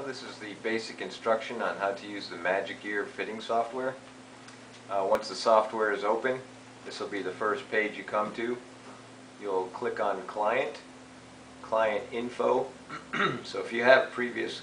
This is the basic instruction on how to use the MagicEar fitting software. Once the software is open, this will be the first page you come to. You'll click on Client Info. So if you have previous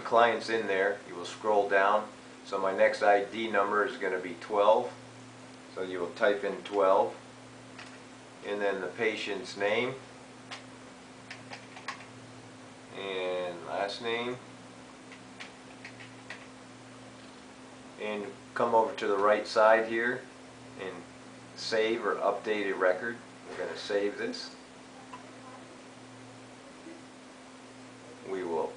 clients in there, you will scroll down. So my next ID number is going to be 12. So you will type in 12. And then the patient's name and last name, and come over to the right side here and save or update a record. We're going to save this. We will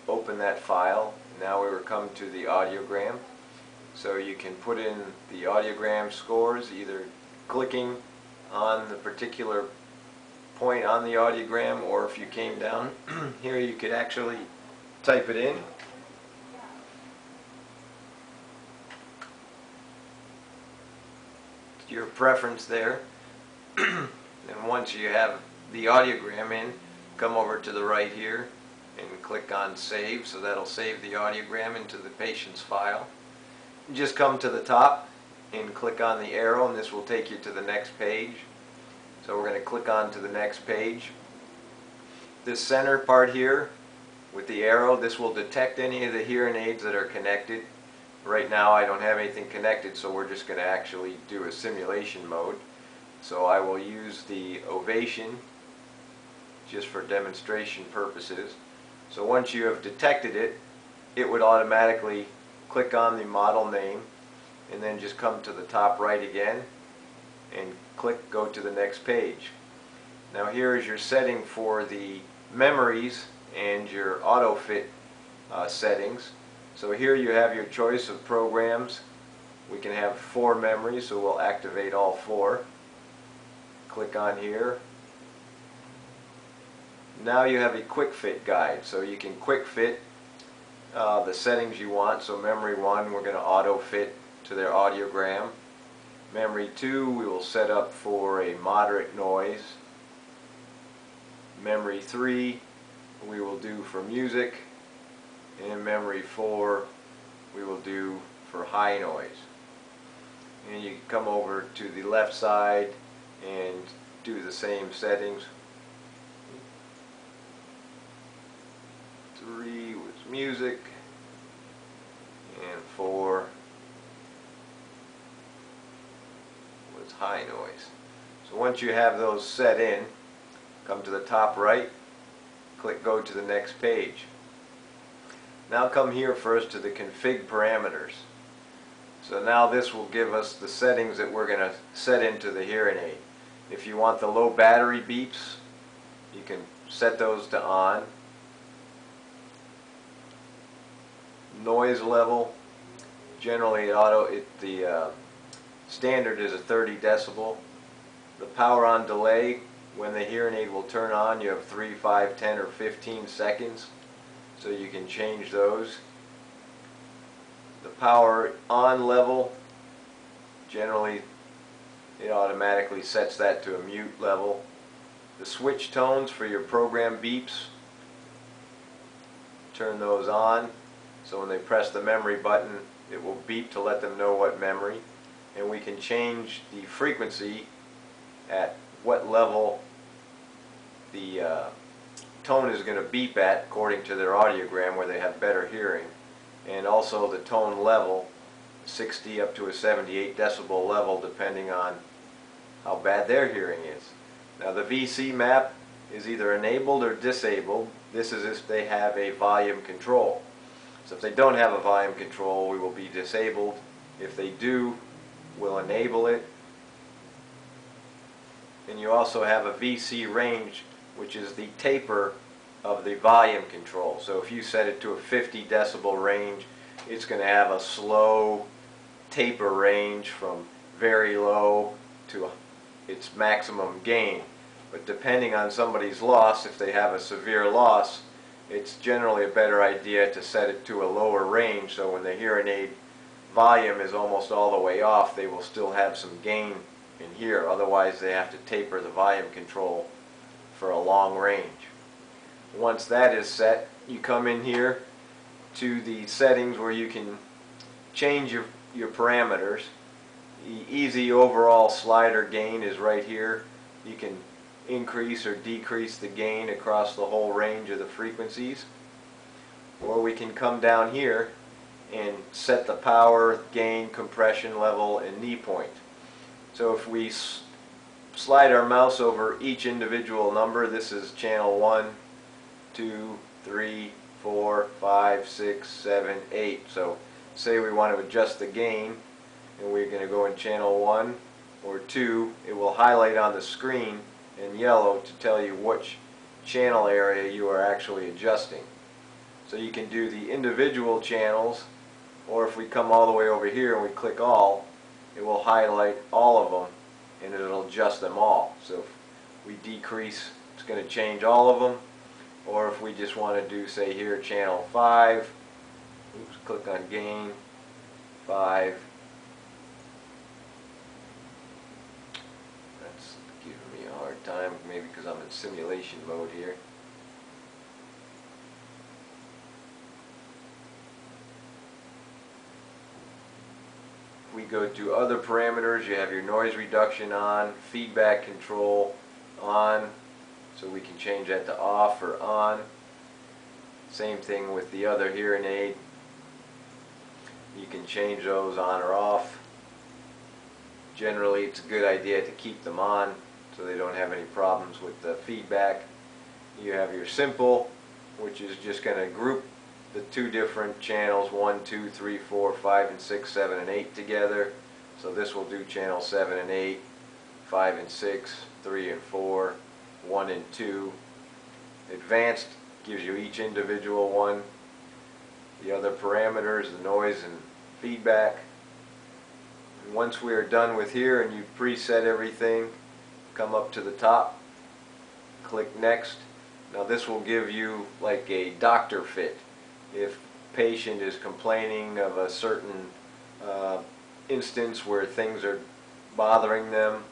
open that file. Now we will come to the audiogram. So you can put in the audiogram scores either clicking on the particular point on the audiogram, or if you came down here you could actually type it in. It's your preference there. And once you have the audiogram in, come over to the right here and click on Save. So that'll save the audiogram into the patient's file. Just come to the top and click on the arrow, and this will take you to the next page. So we're going to click on to the next page. This center part here with the arrow, this will detect any of the hearing aids that are connected. Right now I don't have anything connected, so we're just going to actually do a simulation mode. So I will use the Ovation just for demonstration purposes. So once you have detected it, it would automatically click on the model name and then just come to the top right again and click go to the next page. Now here is your setting for the memories and your auto fit settings. So here you have your choice of programs. We can have 4 memories, so we'll activate all 4. Click on here. Now you have a quick fit guide, so you can quick fit the settings you want. So memory 1, we're going to auto fit to their audiogram. Memory 2, we will set up for a moderate noise. Memory 3, we will do for music. And memory 4, we will do for high noise. And you can come over to the left side and do the same settings. 3 was music, and 4 was high noise. So once you have those set in, come to the top right, click go to the next page. Now come here first to the config parameters. So now this will give us the settings that we're going to set into the hearing aid. If you want the low battery beeps, you can set those to on. Noise level, generally the standard is a 30 decibel. The power on delay, when the hearing aid will turn on, you have 3, 5, 10, or 15 seconds. So you can change those. The power on level, generally it automatically sets that to a mute level. The switch tones for your program beeps, turn those on. So when they press the memory button, it will beep to let them know what memory. And we can change the frequency at what level the tone is going to beep at according to their audiogram, where they have better hearing. And also the tone level, 60 up to a 78 decibel level, depending on how bad their hearing is. Now the VC map is either enabled or disabled. This is if they have a volume control. So if they don't have a volume control, we will be disabled. If they do, we'll enable it. And you also have a VC range, which is the taper of the volume control. So if you set it to a 50 decibel range, it's going to have a slow taper range from very low to its maximum gain. But depending on somebody's loss, if they have a severe loss, it's generally a better idea to set it to a lower range, so when the hearing aid volume is almost all the way off, they will still have some gain in here. Otherwise they have to taper the volume control for a long range. Once that is set, you come in here to the settings where you can change your parameters. The easy overall slider gain is right here. You can increase or decrease the gain across the whole range of the frequencies. Or we can come down here and set the power, gain, compression level, and knee point. So if we slide our mouse over each individual number, this is channel 1, 2, 3, 4, 5, 6, 7, 8. So say we want to adjust the gain and we're going to go in channel 1 or 2, it will highlight on the screen in yellow to tell you which channel area you are actually adjusting. So you can do the individual channels, or if we come all the way over here and we click all, it will highlight all of them and it'll adjust them all. So if we decrease, it's going to change all of them. Or if we just want to do, say here, channel 5, oops, click on gain, 5. That's giving me a hard time, maybe because I'm in simulation mode here. We go to other parameters, you have your noise reduction on, feedback control on, so we can change that to off or on. Same thing with the other hearing aid. You can change those on or off. Generally it's a good idea to keep them on so they don't have any problems with the feedback. You have your simple, which is just going to group the two different channels, 1, 2, 3, 4, 5, and 6, 7, and 8 together. So this will do channel 7 and 8, 5 and 6, 3 and 4, 1 and 2. Advanced gives you each individual one. The other parameters, the noise and feedback. And once we are done with here and you've preset everything, come up to the top, click next. Now this will give you like a doctor fit. If a patient is complaining of a certain instance where things are bothering them,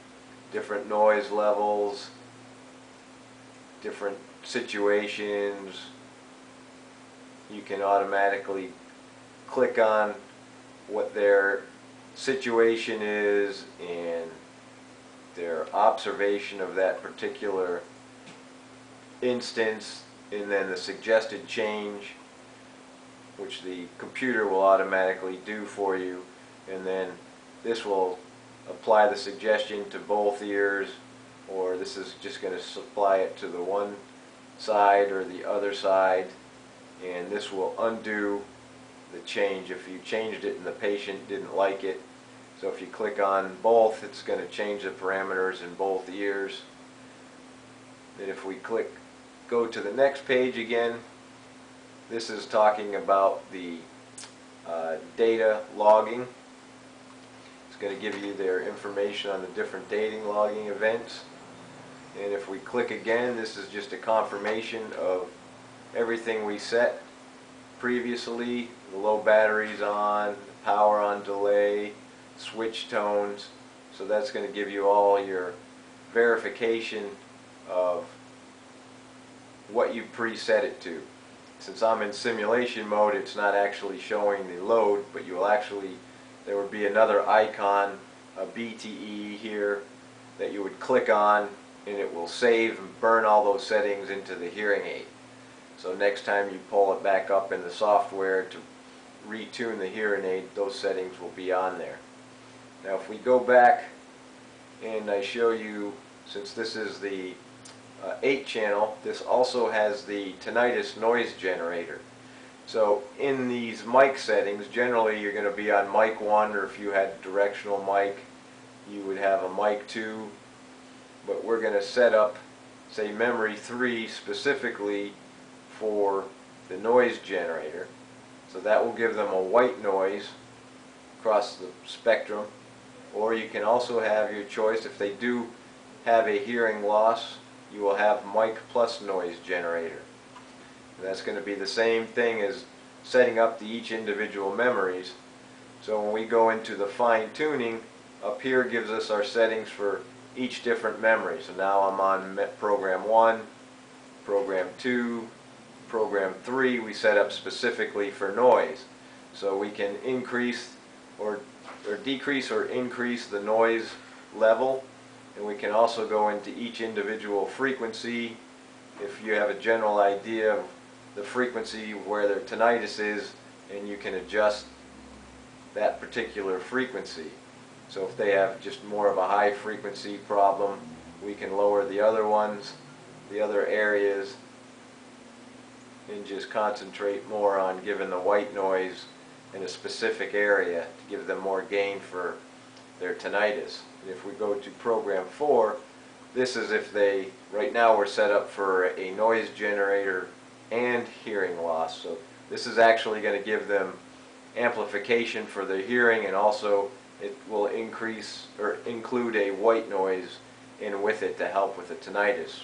different noise levels, different situations, you can automatically click on what their situation is and their observation of that particular instance, and then the suggested change, which the computer will automatically do for you, and then this will apply the suggestion to both ears, or this is just going to supply it to the one side or the other side, and this will undo the change if you changed it and the patient didn't like it. So if you click on both, it's going to change the parameters in both ears. Then if we go to the next page again, this is talking about the data logging. It's going to give you their information on the different dating logging events. And if we click again, this is just a confirmation of everything we set previously. The low batteries on, the power on delay, switch tones. So that's going to give you all your verification of what you preset it to. Since I'm in simulation mode, it's not actually showing the load, but you will actually, there would be another icon, a BTE here, that you would click on, and it will save and burn all those settings into the hearing aid. So next time you pull it back up in the software to retune the hearing aid, those settings will be on there. Now if we go back and I show you, since this is the 8 channel, this also has the tinnitus noise generator. So in these mic settings, generally you're going to be on mic 1, or if you had directional mic, you would have a mic 2. But we're going to set up, say, memory 3 specifically for the noise generator. So that will give them a white noise across the spectrum. Or you can also have your choice, if they do have a hearing loss, you will have mic plus noise generator. And that's going to be the same thing as setting up each individual memories. So when we go into the fine tuning, up here gives us our settings for each different memory. So now I'm on program 1, Program 2, Program 3 we set up specifically for noise. So we can increase or decrease or increase the noise level, and we can also go into each individual frequency. If you have a general idea of the frequency where their tinnitus is, and you can adjust that particular frequency. So if they have just more of a high frequency problem, we can lower the other ones, the other areas, and just concentrate more on giving the white noise in a specific area to give them more gain for their tinnitus. And if we go to Program 4, this is if they, right now we're set up for a noise generator and hearing loss. So this is actually going to give them amplification for their hearing, and also it will increase or include a white noise in with it to help with the tinnitus.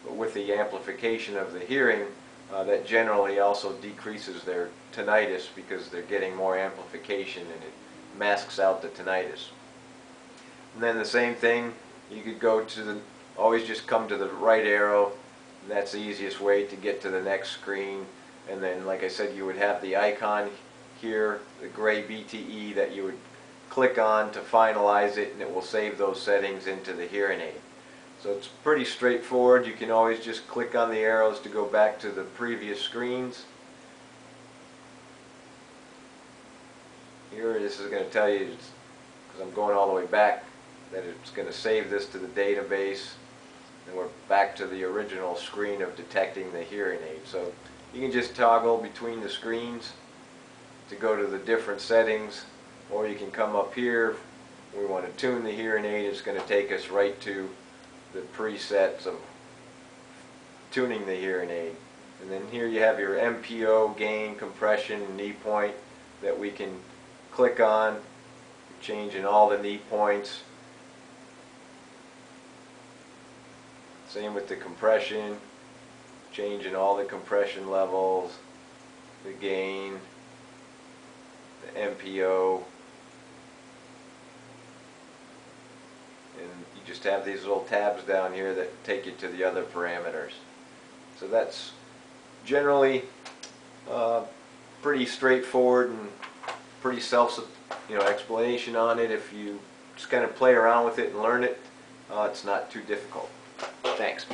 But with the amplification of the hearing, that generally also decreases their tinnitus because they're getting more amplification and it masks out the tinnitus. And then the same thing, you could go to the, always just come to the right arrow, and that's the easiest way to get to the next screen. And then, like I said, you would have the icon here, the gray BTE, that you would click on to finalize it, and it will save those settings into the hearing aid. So it's pretty straightforward. You can always just click on the arrows to go back to the previous screens. Here, this is going to tell you, because I'm going all the way back, that it's going to save this to the database, and we're back to the original screen of detecting the hearing aid. So you can just toggle between the screens to go to the different settings, or you can come up here. We want to tune the hearing aid. It's going to take us right to the presets of tuning the hearing aid. And then here you have your MPO, gain, compression, and knee point that we can click on, changing all the knee points. Same with the compression, changing all the compression levels, the gain, the MPO, and you just have these little tabs down here that take you to the other parameters. So that's generally pretty straightforward and pretty explanation on it. If you just kind of play around with it and learn it, it's not too difficult. Thanks.